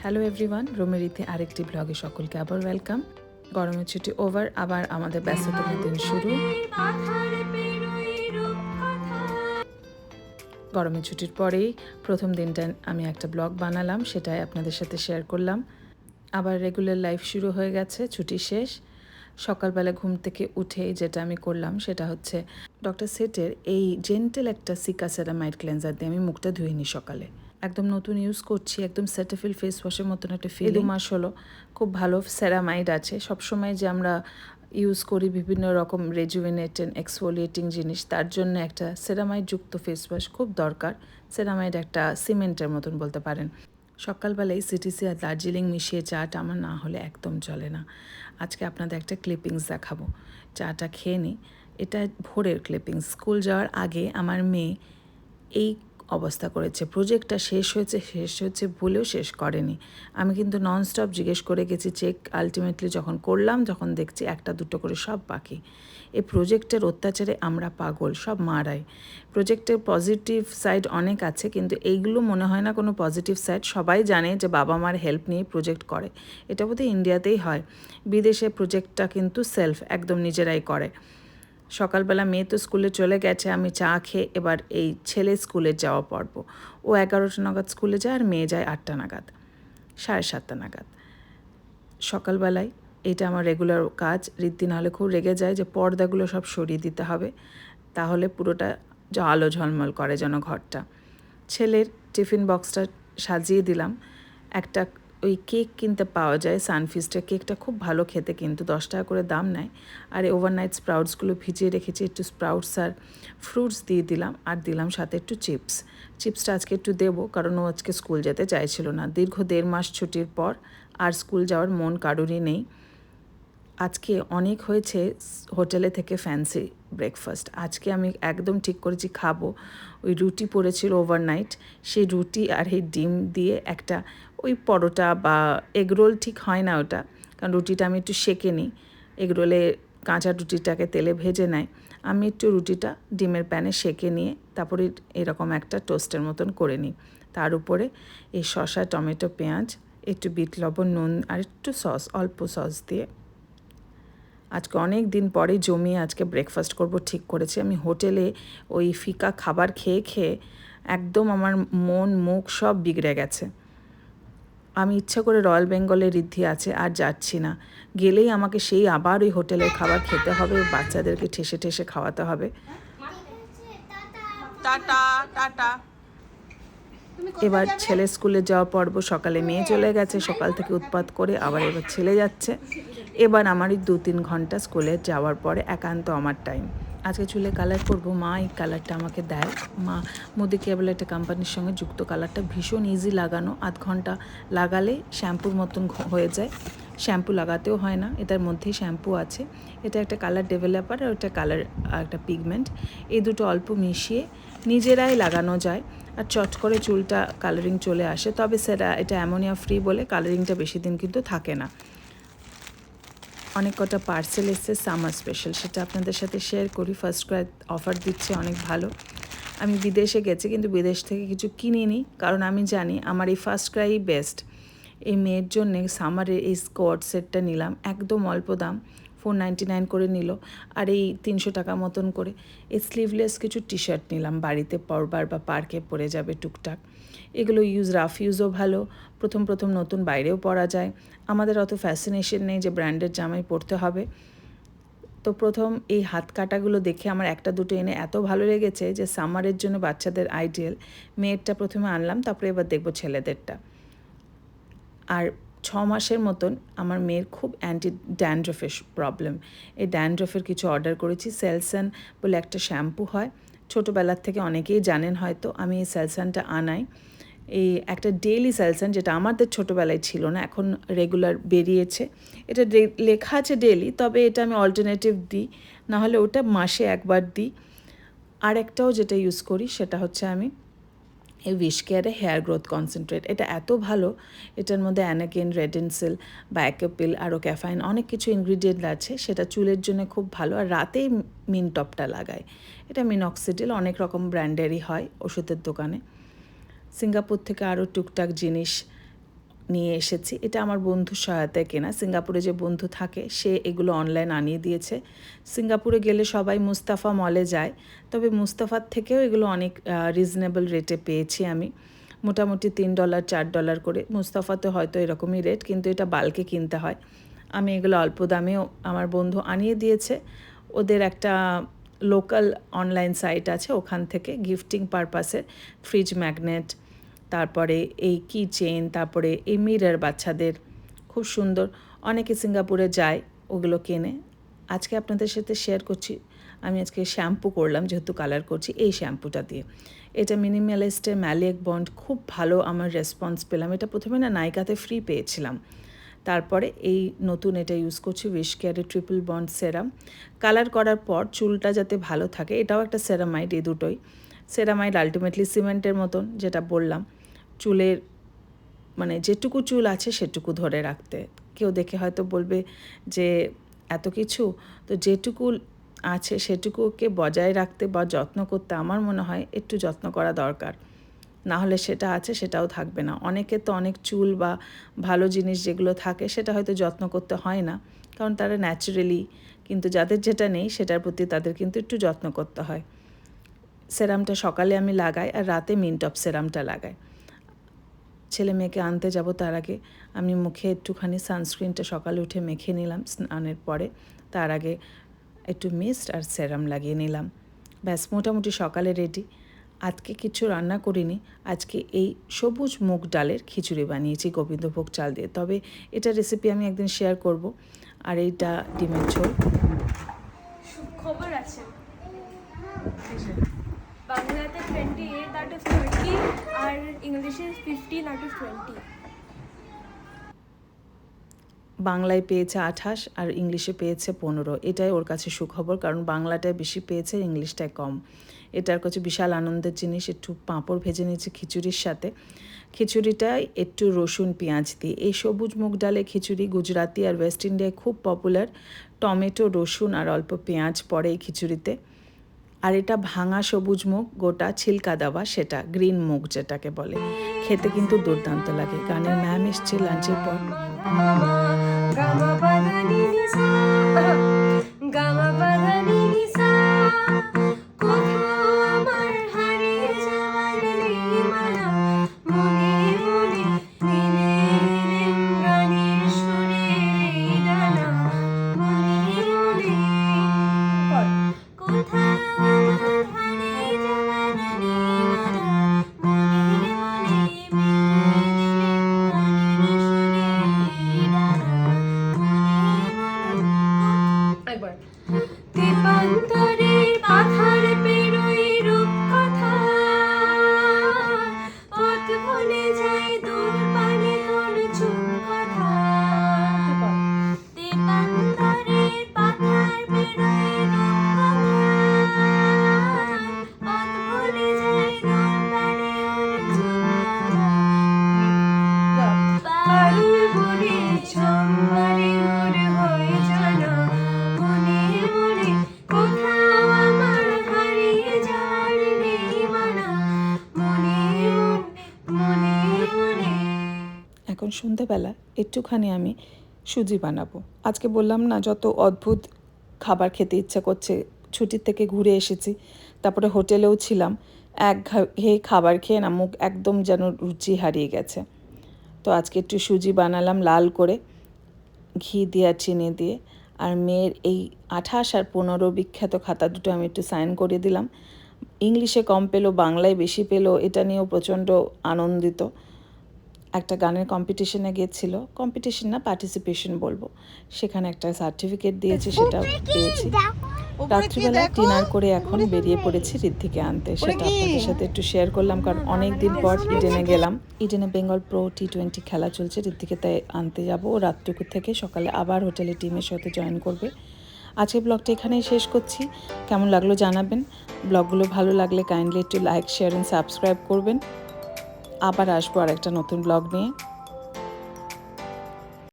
Hello everyone, রোমেরিতে আরেকটি ব্লগে সকলকে আবার ওয়েলকাম। গরমের ছুটি ওভার, আবার আমাদের ব্যস্ততম দিন শুরু। গরমের ছুটির পরেই প্রথম দিনটা আমি একটা ব্লগ বানালাম, সেটাই আপনাদের সাথে শেয়ার করলাম। আবার রেগুলার লাইফ শুরু হয়ে গেছে, ছুটি শেষ। সকালবেলা ঘুম থেকে উঠেই যেটা আমি করলাম সেটা হচ্ছে ডক্টর সেটের এই জেন্টেল একটা সিকাসেরামাইড ক্লেন্সার দিয়ে আমি মুখটা ধুয়ে নিই সকালে। একদম নতুন ইউজ করছি, একদম সেটাফিল ফেস ওয়াশের মতন একটা ফিল। 2 মাস হলো, খুব ভালো সেরামাইড আছে। সবসময় যে আমরা ইউজ করি বিভিন্ন রকম রেজুভিনেটিং এক্সফোলিয়েটিং জিনিস, তার জন্য একটা সেরামাইড যুক্ত ফেস ওয়াশ খুব দরকার। সেরামাইড একটা সিমেন্টের মতন বলতে পারেন। সকালবেলায় সিটিসি আর দার্জিলিং মিশিয়ে চাটা আমার না হলে একদম চলে না। আজকে আপনাদের একটা ক্লিপিংস দেখাবো, চাটা খেয়ে নিই। এটা ভোরের ক্লিপিংস। স্কুল যাওয়ার আগে আমার মেয়ে এই অবস্থা করেছে। প্রজেক্টটা শেষ হয়েছে বলেও শেষ করেনি। আমি কিন্তু ননস্টপ জিজ্ঞেস করে গেছি, চেক আলটিমেটলি যখন করলাম, যখন দেখছি একটা দুটো করে সব বাকি। এই প্রজেক্টের অত্যাচারে আমরা পাগল, সব মারাই। প্রজেক্টের পজিটিভ সাইড অনেক আছে, কিন্তু এইগুলো মনে হয় না কোনো পজিটিভ সাইড। সবাই জানে যে বাবা মার হেল্প নিয়ে প্রজেক্ট করে, এটা বোধহয় ইন্ডিয়াতেই হয়। বিদেশে প্রজেক্টটা কিন্তু সেলফ, একদম নিজেরাই করে। সকালবেলা মেয়ে তো স্কুলে চলে গেছে, আমি চা খেয়ে এবার এই ছেলে স্কুলে যাওয়া পড়ব। ও 11টা নাগাদ স্কুলে যায় আর মেয়ে যায় 8টা নাগাদ, 7:30 নাগাদ। সকালবেলায় এটা আমার রেগুলার কাজ। ঋদ্ধি নাহলে খুব রেগে যায় যে পর্দাগুলো সব সরিয়ে দিতে হবে, তাহলে পুরোটা আলো ঝলমল করে যেন ঘরটা। ছেলের টিফিন বক্সটা সাজিয়ে দিলাম। একটা ওই কেক কিনতে পাওয়া যায়, সানফিস্টের কেকটা খুব ভালো খেতে, কিন্তু 10 টাকা করে দাম নেয়। আর ওভারনাইট স্প্রাউটসগুলো ভিজিয়ে রেখেছি, একটু স্প্রাউটস আর ফ্রুটস দিয়ে দিলাম, আর দিলাম সাথে একটু চিপসটা আজকে একটু দেবো, কারণ ও আজকে স্কুল যেতে চাইছিল না। দীর্ঘ 1.5 মাস ছুটির পর আর স্কুল যাওয়ার মন কারোরই নেই। আজকে অনেক হয়েছে হোটেলে থেকে ফ্যান্সি ব্রেকফাস্ট। আজকে আমি একদম ঠিক করেছি খাবো। ওই রুটি পড়েছিল ওভারনাইট, সেই রুটি আর এই ডিম দিয়ে একটা ওই পরোটা বা এগরোল ঠিক হয় না ওটা, কারণ রুটিটা আমি একটু সেঁকে নিই। এগরোলে কাঁচা রুটিটাকে তেলে ভেজে নেয়, আমি একটু রুটিটা ডিমের প্যানে সেঁকে নিয়ে তারপরে এরকম একটা টোস্টের মতন করে নিই। তার উপরে এই শসা, টমেটো, পেঁয়াজ, একটু বিট লবণ, নুন আর একটু সস, অল্প সস দিয়ে আজকে অনেক দিন পরে জমিয়ে আজকে ব্রেকফাস্ট করব ঠিক করেছি। আমি হোটেলে ওই ফিকা খাবার খেয়ে খেয়ে একদম আমার মন মুখ সব বিগড়ে গেছে। আমি ইচ্ছা করে রয়্যাল বেঙ্গলে ঋদ্ধি আছে আর যাচ্ছি না, গেলেই আমাকে সেই আবার ওই হোটেলের খাবার খেতে হবে, বাচ্চাদেরকে ঠেসে ঠেসে খাওয়াতে হবে। Tata tata. এবার ছেলে স্কুলে যাওয়া পর্ব। সকালে মেয়ে চলে গেছে, সকাল থেকে উৎপাত করে, আবার এবার ছেলে যাচ্ছে। এবার আমার এই 2-3 ঘন্টা স্কুলে যাওয়ার পরে একান্ত আমার টাইম। আজকে চুলে কালার করব, মা এই কালারটা আমাকে দেয়। মা মোদি কেবল একটা কোম্পানির সঙ্গে যুক্ত, কালারটা ভীষণ ইজি লাগানো, আধ ঘন্টা লাগালে শ্যাম্পুর মতন হয়ে যায়। শ্যাম্পু লাগাতেও হয় না, এটার মধ্যেই শ্যাম্পু আছে। এটা একটা কালার ডেভেলপার আর একটা কালার, একটা পিগমেন্ট, এই দুটো অল্প মিশিয়ে নিজেরাই লাগানো যায়, আর চট করে চুলটা কালারিং চলে আসে। তবে এটা অ্যামোনিয়া ফ্রি বলে কালারিংটা বেশি দিন কিন্তু থাকে না। অনেক কটা পার্সেল এসছে সামার স্পেশাল, সেটা আপনাদের সাথে শেয়ার করি। ফার্স্ট ক্রাই অফার দিচ্ছে অনেক ভালো। আমি বিদেশে গেছি কিন্তু বিদেশ থেকে কিছু কিনিনি, কারণ আমি জানি আমার এই ফার্স্ট ক্রাই বেস্ট। এই মেয়ের জন্যে সামারের এই স্কোয়ার্ট সেটটা নিলাম, একদম অল্প দাম, 499 করে নিল, আর এই 300 টাকা মতন করে। এই স্লিভলেস কিছু টি শার্ট নিলাম, বাড়িতে পরবার বা পার্কে পরে যাবে টুকটাক। এগুলো রাফ ইউজও ভালো, প্রথম নতুন বাইরেও পরা যায়। আমাদের অত ফ্যাসিনেশন নেই যে ব্র্যান্ডের জামাই পরতে হবে। তো প্রথম এই হাত কাটাগুলো দেখে আমার একটা দুটো এনে এত ভালো লেগেছে যে সামারের জন্য বাচ্চাদের আইডিয়াল। মেয়েরটা প্রথমে আনলাম, তারপরে এবার দেখবো ছেলেদেরটা। আর 6 মাসের মতন আমার মেয়ের খুব অ্যান্টি ড্যান্ড্রফের প্রবলেম। এই ড্যান্ড্রফের কিছু অর্ডার করেছি। সেলসান বলে একটা শ্যাম্পু হয়, ছোটোবেলার থেকে অনেকেই জানেন হয়তো। আমি এই সেলসানটা আনাই, এই একটা ডেইলি সেলসান, যেটা আমাদের ছোটোবেলায় ছিল না, এখন রেগুলার বেরিয়েছে। এটা লেখা আছে ডেইলি, তবে এটা আমি অল্টারনেটিভ দিই, নাহলে ওটা মাসে একবার দিই। আর একটাও যেটা ইউজ করি সেটা হচ্ছে আমি এই উইশ কেয়ারে হেয়ার গ্রোথ কনসেন্ট্রেট। এটা এত ভালো, এটার মধ্যে অ্যানাকিন, রেডেন্সিল, বায়োকোপিল, আরও ক্যাফাইন, অনেক কিছু ইনগ্রিডিয়েন্ট আছে। সেটা চুলের জন্য খুব ভালো। আর রাতেই মিনটপটা লাগায়। এটা মিনক্সিডিল, অনেক রকম ব্র্যান্ডেরই হয় ওষুধের দোকানে। সিঙ্গাপুর থেকে আরও টুকটাক জিনিস নিয়ে এসেছি। এটা আমার বন্ধুর সহায়তায় কেনা। সিঙ্গাপুরে যে বন্ধু থাকে সে এগুলো অনলাইন আনিয়ে দিয়েছে। সিঙ্গাপুরে গেলে সবাই মুস্তাফা মলে যায়, তবে মুস্তাফার থেকেও এগুলো অনেক রিজনেবল রেটে পেয়েছি আমি। মোটামুটি $3 $4 করে। মুস্তাফাতে হয়তো এরকমই রেট, কিন্তু এটা বাল্কে কিনতে হয়। আমি এগুলো অল্প দামেও আমার বন্ধু আনিয়ে দিয়েছে। ওদের একটা লোকাল অনলাইন সাইট আছে, ওখান থেকে গিফটিং পারপাসে ফ্রিজ ম্যাগনেট, তারপরে এই কি চেইন, তারপরে এই মিরর বাচ্চাদের খুব সুন্দর। অনেকে সিঙ্গাপুরে যায়, ওগুলো কেনে। আজকে আপনাদের সাথে শেয়ার করছি, আমি আজকে শ্যাম্পু করলাম, যেহেতু কালার করছি এই শ্যাম্পুটা দিয়ে। এটা মিনিমালিস্টের ম্যালিক বন্ড, খুব ভালো আমার রেসপন্স পেলাম। এটা প্রথমে না নাইকাতে ফ্রি পেয়েছিলাম, তারপরে এই নতুন এটা ইউজ করছি, উইশ কেয়ারের ট্রিপল বন্ড সেরাম। কালার করার পর চুলটা যাতে ভালো থাকে, এটাও একটা সেরামাইড, এই দুটোই সেরামাইড। আলটিমেটলি সিমেন্টের মতন, যেটা বললাম, চুলের মানে যেটুকু চুল আছে সেটুকু ধরে রাখতে। কেউ দেখে হয়তো বলবে যে এত কিছু, তো যেটুকু আছে সেটুকুকে বজায় রাখতে বা যত্ন করতে আমার মনে হয় একটু যত্ন করা দরকার। না হলে সেটা আছে সেটাও থাকবে না। অনেকে তো অনেক চুল বা ভালো জিনিস যেগুলো থাকে সেটা হয়তো যত্ন করতে হয় না, কারণ তারা ন্যাচারালি, কিন্তু যাদের যেটা নেই সেটার প্রতি তাদের কিন্তু একটু যত্ন করতে হয়। সেরামটা সকালে আমি লাগাই আর রাতে মিন্ট অফ সেরামটা লাগাই। ছেলে মেয়েকে আনতে যাব তার আগে আমি মুখে একটুখানি সানস্ক্রিনটা সকালে উঠে মেখে নিলাম স্নানের পরে, তার আগে একটু মিস্ট আর সেরাম লাগিয়ে নিলাম। ব্যাস মোটামুটি সকালে রেডি। আজকে কিছু রান্না করিনি, আজকে এই সবুজ মুগ ডালের খিচুড়ি বানিয়েছি গোবিন্দভোগ চাল দিয়ে। তবে এটা রেসিপি আমি একদিন শেয়ার করব। আর এইটা ডিমের ঝোল। খবর আছে, বাংলাতে 28 out of 30 আর ইংলিশে 15 out of 20। বাংলায় পেয়েছে 28 আর ইংলিশে পেয়েছে 15। এটাই ওর কাছে সুখবর, কারণ বাংলাটায় বেশি পেয়েছে, ইংলিশটায় কম। এটার কাছে বিশাল আনন্দের জিনিস। একটু পাঁপড় ভেজে নিয়েছি খিচুড়ির সাথে। খিচুড়িটাই একটু রসুন পেঁয়াজ দিয়ে। এই সবুজ মুগ ডালে খিচুড়ি গুজরাতি আর ওয়েস্ট ইন্ডিয়ায় খুব পপুলার। টমেটো, রসুন আর অল্প পেঁয়াজ পড়ে এই খিচুড়িতে। আর এটা ভাঙা সবুজ মুগ, গোটা ছিলকা দেওয়া, সেটা গ্রিন মুগ যেটাকে বলে। খেতে কিন্তু দুর্দান্ত লাগে। গানের ম্যাম এসছে লাঞ্চের পর। এখন সন্ধ্যাবেলা একটুখানি আমি সুজি বানাবো। আজকে বললাম না যত অদ্ভুত খাবার খেতে ইচ্ছা করছে। ছুটির থেকে ঘুরে এসেছি, তারপরে হোটেলেও ছিলাম। ঘেয়ে খাবার খেয়ে না মুখ একদম যেন রুচি হারিয়ে গেছে। তো আজকে একটু সুজি বানালাম লাল করে, ঘি দিয়ে আর চিনি দিয়ে। আর মেয়ের এই 28 আর 15 বিখ্যাত খাতা দুটো আমি একটু সাইন করে দিলাম। ইংলিশে কম পেলো, বাংলায় বেশি পেলো, এটা নিয়েও প্রচণ্ড আনন্দিত। একটা গানের কম্পিটিশনে গিয়েছিল, কম্পিটিশন না পার্টিসিপেশন বলবো, সেখানে একটা সার্টিফিকেট দিয়েছে, সেটা পেয়েছি। রাত্রিবেলা ডিনার করে এখন বেরিয়ে পড়েছি ঋদ্ধিকে আনতে। সেটা আপনাদের সাথে একটু শেয়ার করলাম, কারণ অনেক দিন পর ইডেনে গেলাম। ইডেনে বেঙ্গল প্রো T20 খেলা চলছে, ঋদ্ধিকে তাই আনতে যাবো। রাতটুকু থেকে সকালে আবার হোটেলে টিমের সাথে জয়েন করবে। আজকে ব্লগটা এখানেই শেষ করছি। কেমন লাগলো জানাবেন। ব্লগগুলো ভালো লাগলে কাইন্ডলি একটু লাইক, শেয়ার অ্যান্ড সাবস্ক্রাইব করবেন। আবার আসবো আর একটা নতুন ব্লগ নিয়ে।